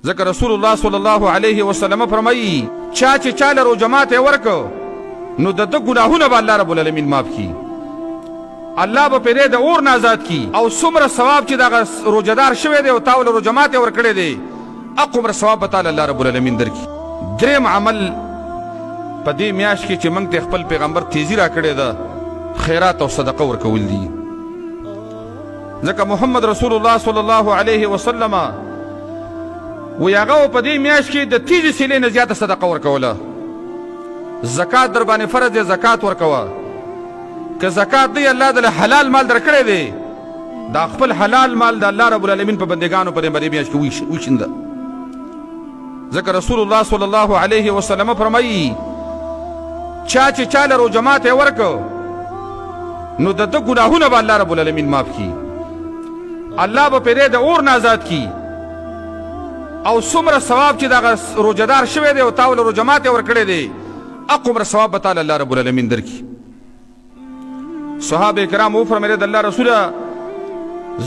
ځکه رسول الله صلی الله علیه وسلم فرمایي چا چې چاله روژه ماتی ورکړ نو د ده ګناهونه به الله رب العالمین معاف کي، الله به پرې د اور نه آزاد کی، او څومره ثواب چې دغه روژهدار شوی دی او تا ول روژه ماتی ورکړی دی هغومره ثواب به تعالی الله رب العالمین درکي. دریم عمل په دې میاشت کې چې موږ ته خپل پیغمبر تیزی را کړې ده خیرات او صدقه ورکول دي، ځکه محمد رسول الله صلی الله علیه وسلم وی هغه په دې میاشت کې د تیزې سیلې نه زیاته صدقه ورکوله. زکات در باندې فرض دی، زکات ورکوه. که زکات دی الله د حلال مال درکړی دی دا خپل حلال مال د الله رب العالمین په بندګانو په دې میاشت کې وشینده، ځکه رسول الله صلی الله علیه وسلم فرمایي چا چې چاله روژه ماتی ورکړ نو د ده ګناهونه به الله رب العالمین معاف کي، الله به پرې د اور نه آزاد کي، او څومره ثواب چې دغه روژهدار شوی دی او تا ول روژه ماتی ورکړی دی هغومره ثواب به تعالی الله رب العالمین درکي. صحابه کرام وفرمیل د الله رسوله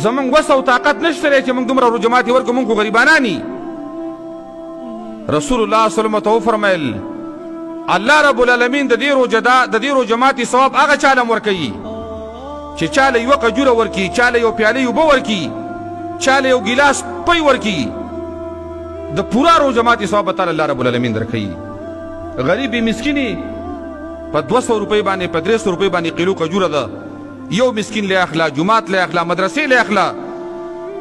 زمونږ وس او طاقت نشته دی چې موږ دومره روژه ماتې ورکړو، موږ خو غریبانان یو. رسول الله صلی الله علیه وسلم ته وفرمیل الله رب العالمین د دې روژه ماتې ثواب هغه چاله ورکوي چې چاله یوه قجوره ورکي، چاله یو پیاله اوبه ورکي، چاله یو ګیلاس پی ورکي، د پورا روژه ماتې ثواب به تعالی الله رب العالمین درکوي. غریبی مسکینی په 200 روپۍ باندې په 300 روپۍ باندې کیلو قجوره ده، یو مسکین له اخلا، جماعت له اخلا، مدرسې له اخلا،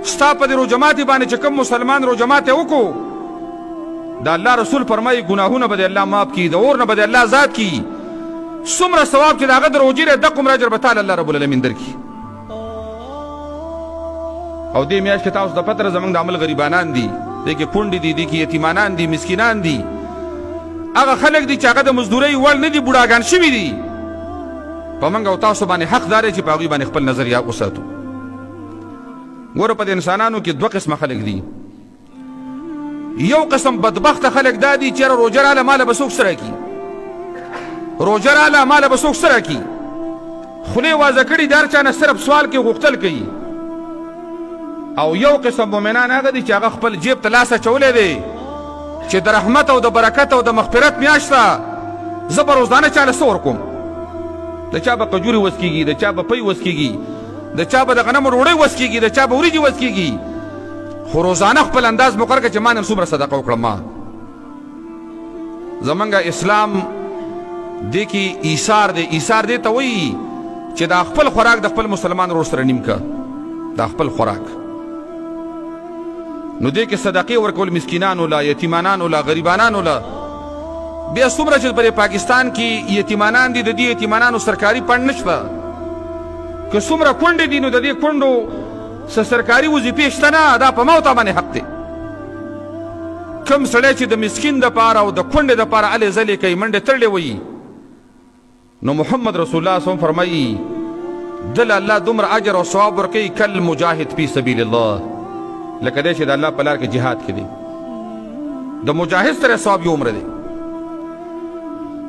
ستا په دې روژه ماتې باندې چې کوم مسلمان روژه ماتې وکړو د الله رسول فرمایي ګناهونه به د الله معاف کي، د اور نه به د الله آزاد کي، څومره ثواب چې د هغه د روژې دی دغومره اجر به تعالی الله رب العالمین درکي. او دې میاشت کې تاسو ته پته ده زموږ د عمل غریبانان دي، دې کې کونډې دي، دې کې یتیمانان دي، مسکینان دي، هغه خلک دي چې هغه د مزدورۍ وړ نه دي، بوډاګان شوي دي. په موږ او تاسو باندې حق دار چې په هغوی باندې خپل نظریه وساتو. ګوره په د انسانانو کې 2 قسمه خلک دي. یو قسم بدبخته خلک دا دي چې روژه راله ماله به څوک څه راکي، روژه راله ماله به څوک څه راکي، خولې وازه کړي د هر چا نه صرف سوال کې غوښتل کوي. او یو قسم مؤمنان هغه دي چې هغه خپل جیب ته لاس اچولی دی چې د رحمت او د برکت او د مغفرت میاشت ده، زه به روزانه چاله څه ورکوم. د چا به قجورې وس کېږي، د چا به پی وس کېږي، د چا به د غنمو ډوډۍ وس کېږي، د چا به وریجې وس کېږي، خو روزانه خپل انداز مقرر کړه چې ما نن څومره صدقه وکړم. ما زمونږ اسلام دې کې ایثار دی. ایثار دې ته وایي چې دا خپل خوراک د خپل مسلمان ورور سره نیم که، دا خپل خوراک. نو دې کې صدقې ورکول مسکینانو له، یتیمانانو له، غریبانانو له. بیا څومره چې په پاکستان کې یتیمانان دي د دې یتیمانانو سرکاري فنډ نشته، که څومره کونډې دي نو د دې کونډو څه سرکاري وظیفې شته نه، دا په ما او تا باندې حق دی. کوم سړی چې د مسکین دپاره او د کونډې دپاره هلې ځلې کوي، منډې تړلې وي، نو محمد رسول الله صلی الله علیه وسلم فرمایي دل الله دومره اجر او ثواب ورکوي کل مجاهد فی سبیل الله، لکه دی چې د الله په لار کې جهاد کې دی، د مجاهد سره ثواب یو عمره دی.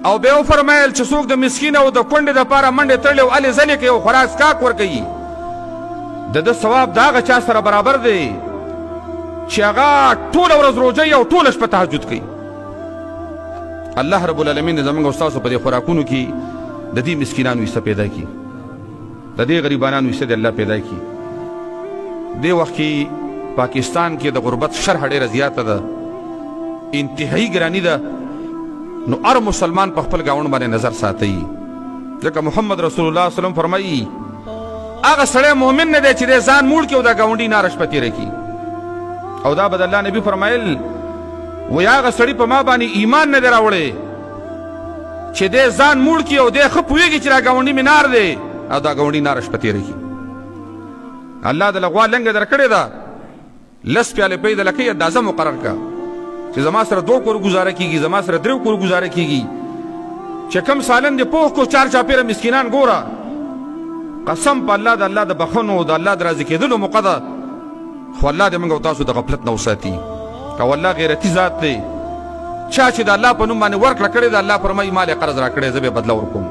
او بیا وفرمایل چې څوک د مسکین او د کونډې دپاره منډې تړلې او هلې ځلې کوي او خوراک څښاک ورکوي، د ده ثواب د هغه چا سره برابر دی چې هغه ټوله ورځ روژه او ټوله شپه تهجد کوي. الله رب العالمین د زموږ او ستاسو په دې خوراکونو کې د دې مسکینانو حصه پیدا کړي، د دې غریبانانو حصه د الله پیدا کړي. دې وخت کې پاکستان کې د غربت شرح ډېره زیاته ده، انتهایی ګراني ده. نو هر مسلمان په خپل ګاونډ باندې نظر ساتي، ځکه محمد رسول الله صلی الله علیه وسلم فرمایي هغه سړی مؤمن نه دی چې دی ځان موړ کړي او د ګاونډي ناره شپه تېره کړي. او دا به د الله نبي فرمایل وی هغه سړي په ما باندې ایمان نه دی راوړی چې دی ځان موړ کړي او دی ښه پوهېږي چې دا ګاونډي مې نار دی او دا ګاونډي ناره شپه تېره کړي. الله د غوا لنګه درکړې ده، 10 پیالې پی د لکۍ اندازه مقرر کړه چې زما سره 2 کور ګزاره کېږي، زما سره 3 کور ګزاره کېږي، چې کم سالن دې پوخ کو 4 چاپېره مسکینان ګوره. قسم په الله د الله د بخښنو د الله د راضي کېدلو موقع ده، خو الله دې موږ او تاسو د غفلت نه وساتي. او الله غیرتي ذات دی، چا چې د الله په نوم باندې ورکړه کړې ده، الله فرمایي ما یې قرض را کړی زه به یې بدله ورکوم.